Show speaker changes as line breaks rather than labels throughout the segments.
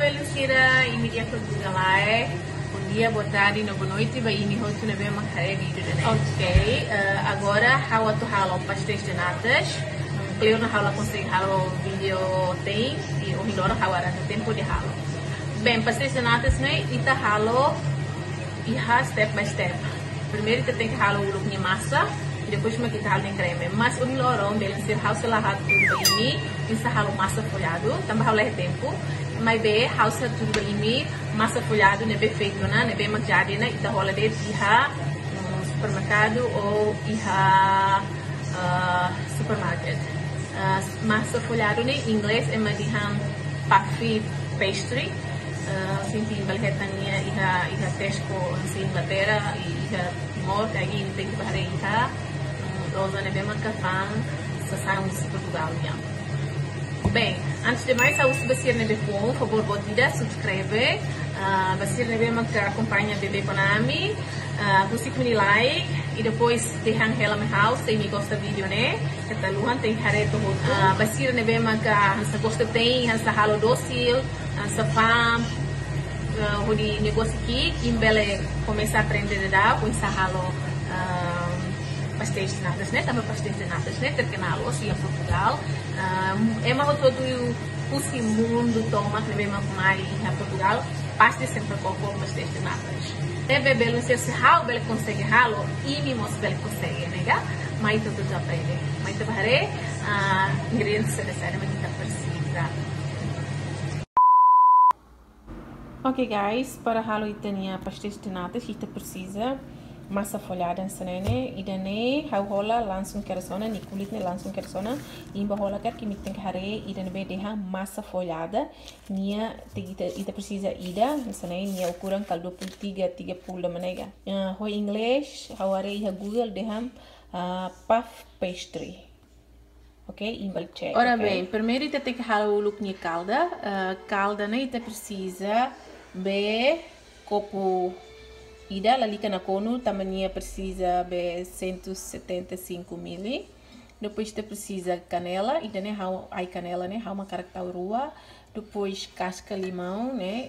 Belucira, ini dia Portugal lá. Bom dia, boa tarde, boa noite. Vai ini hoje na mesma carreira vídeo né? Ok, agora how to halo pastéis de natas. Eu não halo consigo halo vídeo tem e o melhor how era no tempo de halo. Bem, pastéis de natas né? Ita halo iha step by step. Primeiro você tem que halo o look de massa. Depois uma kita halo em creme, mas o melhor é ser house lá tudo ini, isso halo massa folhado, também halo tempo, mas be house tudo ini massa folhado nebe feito na nebe maquiado na ita rola de iha supermercado ou iha supermarket. Massa folhado em inglês é madiham puffy pastry, sinti balhetania iha Tesco em Inglaterra iha Timor aí tem que barrer iha Rosa nebe macafang sa saus Portugal ya. Bem, antes de mais, se você nebe por favor, botida, subscreve. Você nebe maca acompanha bebê Panami, você clique like e depois deixar ela no house se me gosta do vídeo né. Kita luhan tem hareto hoto. Você nebe maca se gosta tem, se halo dosil, se fam hodi negócio aqui, imbele começar a aprender da com se halo pastéis de natas, né? Também pastéis de natas, né? Terkenal hoje em Portugal. É uma todo o mundo toma que vem mais em Portugal. Paste sempre com pastéis de natas. Deve belo ser se how belo consegue halo e me mostra belo consegue, né? Mas tudo já aprende. Mas te barre ingredientes necesariamente que precisa. Ok guys, para halo itania pastéis de natas kita precisa massa folhada senene idane how hola langsung kersona ni kulitnya langsung kersona imba hola ker que tem que hare idane bedeha massa folhada nia ita precisa ida senene nia ukuran kal 23 30 manega ho inglês how are iha google deham puff pastry. Ok, imbal check. Ora okay. Bem, primeiro ita tem que halar o look ni calda calda né ita precisa be copo ida lalika na cono tamanho precisa be 175 ml. Depois você precisa canela ida né how ai canela né how uma caracta rua. Depois casca limão né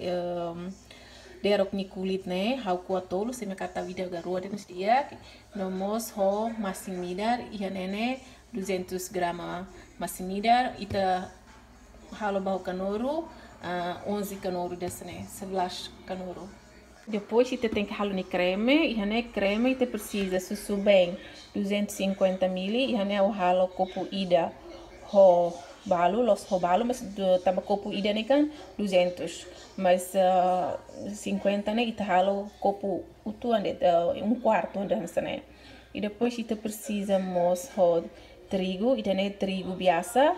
derok ni kulit né how kuatolo se me kata vida garua dentro dia no mos ho massimidar ia nene 200 grama massimidar ita halo bahu kanoro 11 canoro desse né 11 canoro. Depois você tem que halar creme e né creme você precisa susu bem 250 ml e né o halo copo ida ho balo mas tamba copo ida né kan 200 mas 50 né ita halo copo utu ande quarto ande né e depois você precisa mos ho trigo e né trigo biasa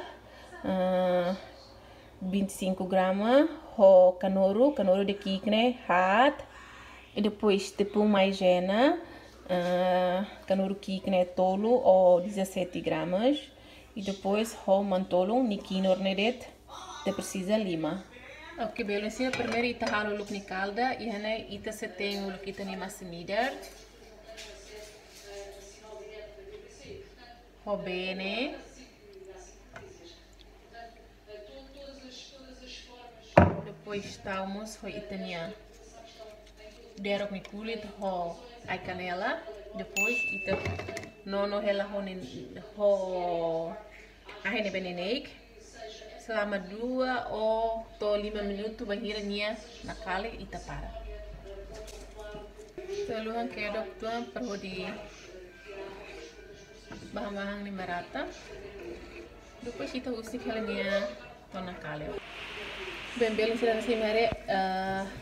25 grama ho canoro de kikne hat e depois tepung maizena canoro kikne tolo ou 17 gramas e depois ho mantolo nikinor nedet te precisa lima. Ok, belo assim primeiro ita halo look ni calda e hane ita se tem o look ita ni massimidar ho bene. Depois estamos foi itania derok mi kulit ho ai canela depois ita nono hela ho ahene benenek selama 2 ou 5 minutos bahiranya nakale ita para teluhan ke dokter perlu di bahan-bahan ni merata depois ita usik helanya to nakale. Bem, belo se nasi mere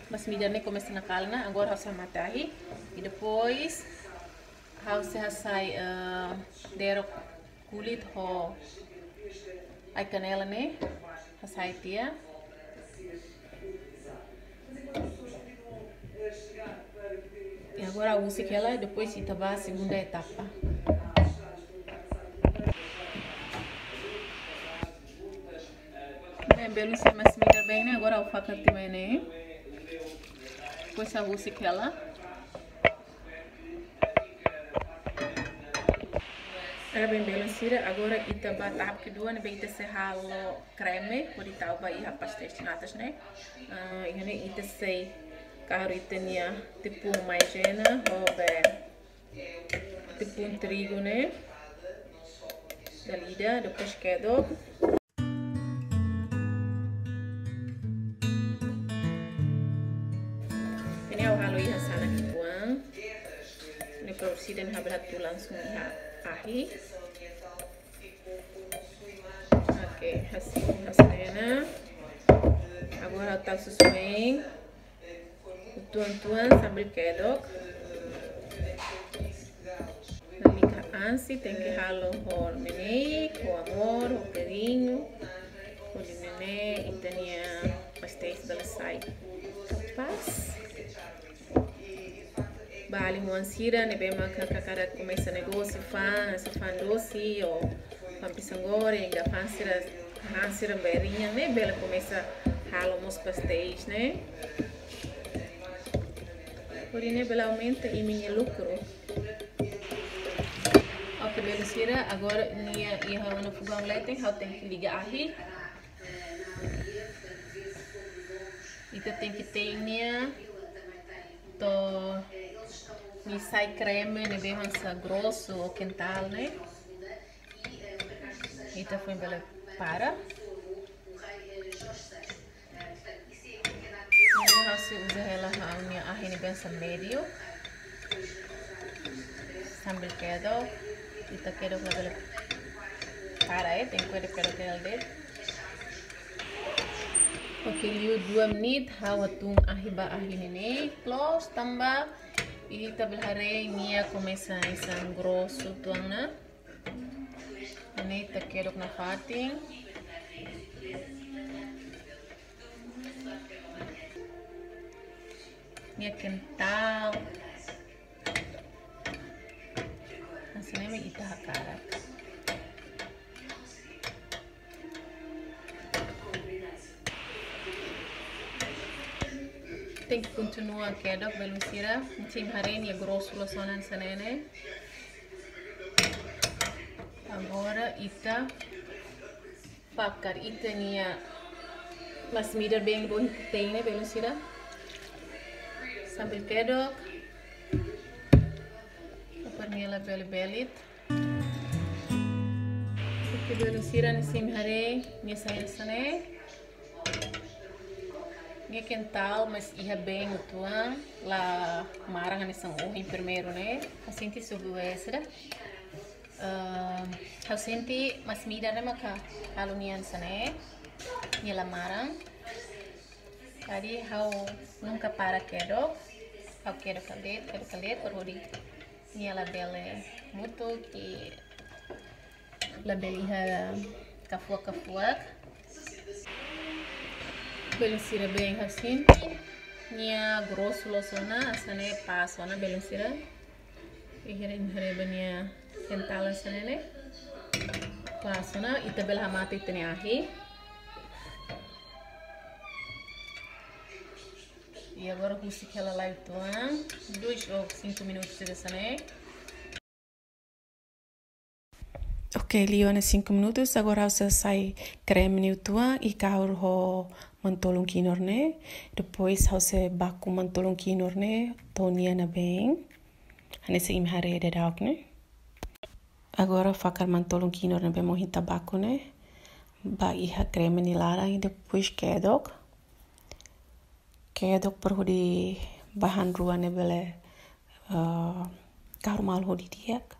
mas midane começa na calna agora harus matai e depois harus sai derok kulit ho ai canela né sai tia e agora usa ela depois ita vai a segunda etapa. Belo se mas me bem né agora o faca também né depois a usa ela Era bem balancida. Agora ita ba tahap kedua nih ita se halo creme, pode tahu ba iha pastéis natas né. Ini ita se kahar ita nia tepung maizena hobe tepung trigo né. Dalida depois quedo. Ini au halo iha sana ketuang. Ini produksi dan hablat tu langsung iha ahi. Oke, hasilnya. Agora tá suspenso. Tuan-tuan sambil kedok. Mica ansi tem que halo o nenê, o amor, o carinho. O nenê e tenia pastéis selesai. Capaz. Bali muansira ne bema kakara começa negócio fan doce ou fan pisangore enga fansira berinha né bela começa halo mos pastéis né. Por ini bela aumenta e minha lucro. Ok, beleza, agora ia no fogão elétrico, eu tenho que ligar aí. E tem que ter ni sai creme, ne bem mais grosso ou quental, né? Então foi bela para. Agora você usa ela a ne bem médio. Sambil kedok, kita kedok bela para tem que kedok dele. Oke, liu 2 menit, hawa tung ahiba nene, close tambah. Ita belhare nia começa a isang grosso tuangna. Ini ita kedok na fating. Nia kental. Hasilnya may ita hakarak. Tem que continuar kedok belusira, tim haren ya grosso losonan sanene. Agora ita fakar ita nia mas midar bem bom tem né belusira. Sambil kedok. Perniela belit. Oke belusira ni sim hare ni saya sane. Nia quental, mas ia bem o tuan lá marang nisang uhin primeiro né. Assim subu essa. Eu senti mas mida né maka alunian sane. Nia la marang. Tadi eu nunca para kedok. Eu quero calet por hoje. Nia la bele muito que la beliha kafuak. Belusira bem assim, nia grosso losona, asane pasona belusira, e hare nia kental asane ne, pasona ita bela mati tene ahi, e agora rusi kela lá tuan, 2 ou 5 minutos de asane. Ok, lione 5 minutos, agora você sai creme no tua e caur ho mantolong kinor ne. Depois você baku mantolong kinor ne, tonia na bem. Hane se imhare de dauk ne. Agora fakar mantolong kinor ne bem mohin tabaco ne. Ba iha creme ni lara e depois kedok. Kedok per hodi bahan ruan ne bele kaur mal hodi diak.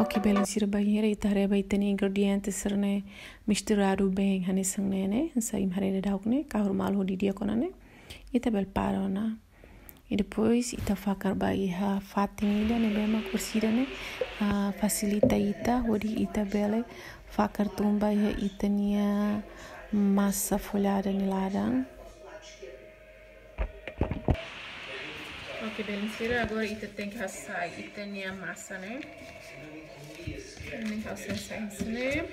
Ok, belusira banheira e tareba e tem ingredientes serne misturado bem hanisang nene, sa imhare de dauk ne, kahur mal hodi dia konane, ita bel parona. E depois ita fakar ba iha fating ida ne bema kursida ne, facilita ita hodi ita bele fakar tumba iha ita nia massa folhada ni ladang. Ok, belusira agora ita tem que assar ita nia massa né. Ini harus selesai sini.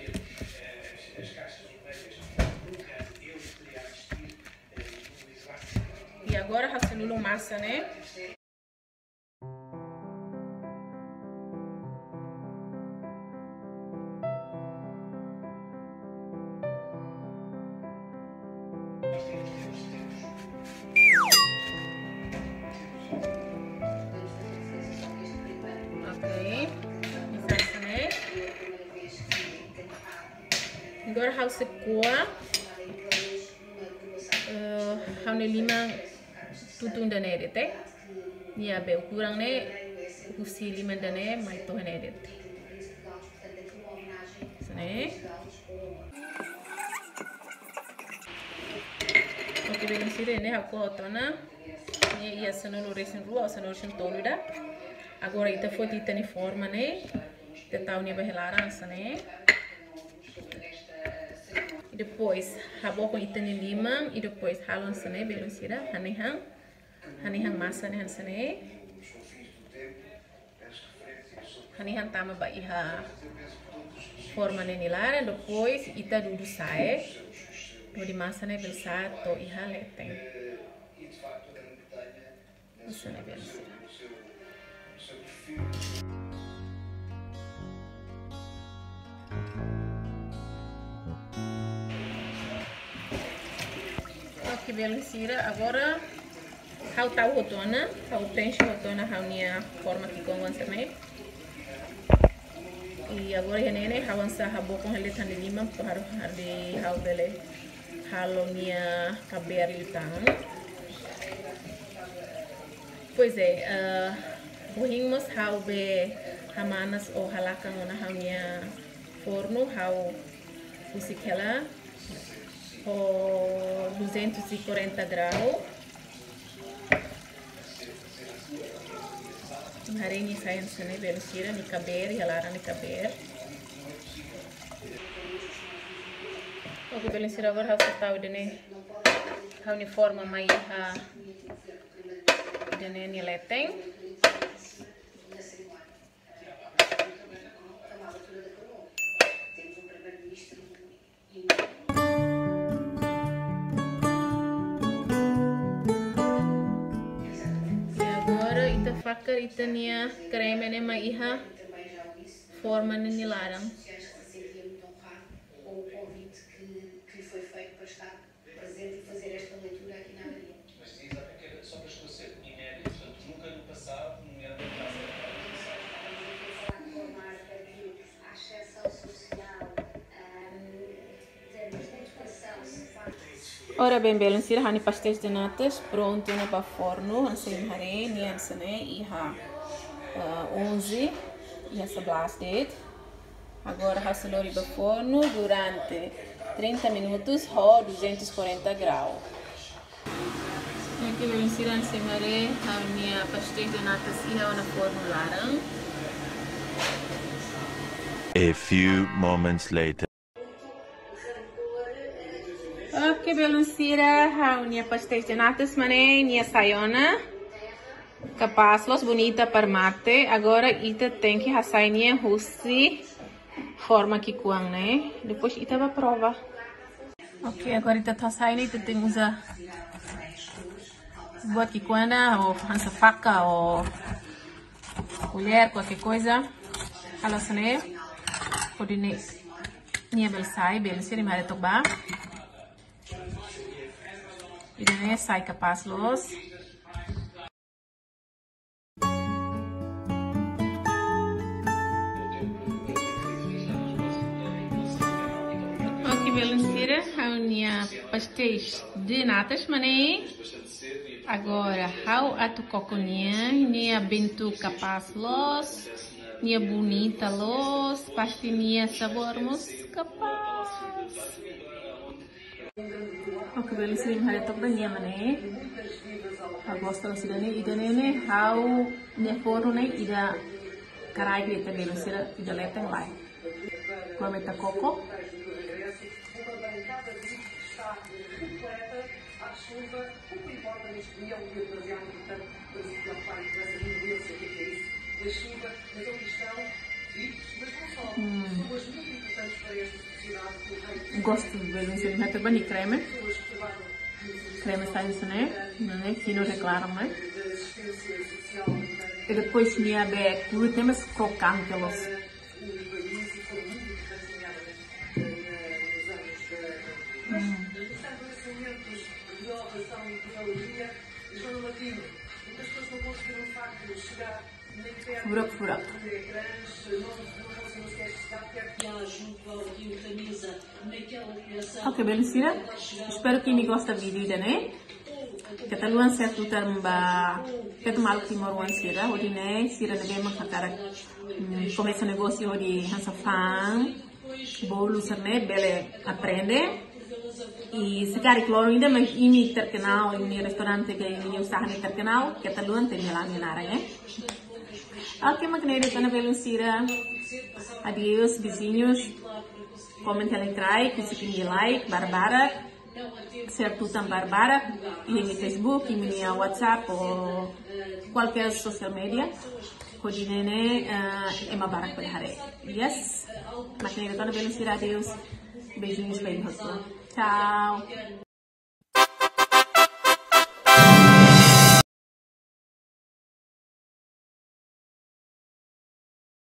E agora raciono massa, né? Agora harus kuah, harus lima tutun dan edit, ya be ukuran ne, usi lima dan mai tuh edit. Sini. Oke, belum sih ini aku otona, ini ia senol resin rua, senol resin tolu dah. Agora ita foi tita ni forma ne, te tau ni bahelaran sini. Depois rabo com itani limão e depois halon sane belum sira hanihang massa ne hansane hanihang tama ba iha forma ne nilara depois ita dudu sae no di massa ne bel sa to iha leteng sane belum sira. Que beleza, agora how tahu hotona, how preenche hotona, how nia forma que com você também. E agora é nene, how ansa habo com ele tande lima, para de how bele halo nia cabelo litang. Pois é, bohimos how be hamanas ou halakan ona how nia forno, how usikela. 240 graus. Hari ini saya sini bersihkan ni kaber, halaran ni kaber. Oke, bersihkan agora harus tahu dene, how ni forma mai ha dene ni leteng. Fakar itania creme ne mai iha forma ne nilarang. Ora bem, belum sih hani pastéis de natas pronto né para forno, assim hari ni ansane iha 11 iha 11 det. Agora rasolori para forno durante 30 minutos a 240 graus. Aqui belum sih ansane hari hani pastéis de natas iha na forno larang.
A few moments later.
Oke, belum sira hau nia pastéis de natas mane nia sayona capazlos bonita para mate. Agora ita tem que assar nia russi forma que kuang né. Depois ita vai prova. Ok, agora ita tá saindo, ita tem usar buat que kuana ou essa faca ou colher qualquer coisa. Kalau sene pode nia bel sai bel sira mare toba. Ini sai capazlos. Aqui belum sira, hanya pastéis de natas mane. Agora how atu coconia, nia bentu capazlos, nia bonita los, pastinha sabormos capaz. Oke, belum sih hari tok dah nia mane. Gosto sih dani, ida nene how nia forno ne ida karai kita belum sih ida leteng lai. Gua meta coco. Gosto de ver um meter bem creme. Creme está isso, né? Fino reclaro, né? E depois tinha bem, temos crocante los. Furak. Ok, beleza. Espero que me goste da vídeo, né? Kita luan saya tutar mba kita malu timor wan sira odi ne sira ne bema kakara começa negócio odi hansa fan bolu serne bele aprende e se cari cloro ainda mas imi terkenal imi restaurante que imi usah ne terkenal kita luan tenela minara ok magneiro tá na belo sira adios vizinhos comentem like try que like Barbara share tutan Barbara e mi Facebook, e minha WhatsApp ou qualquer social media. Kodinene é uma barra para hare. Yes, mas nem retorno bem nos Deus. Beijinhos bem rosto. Tchau.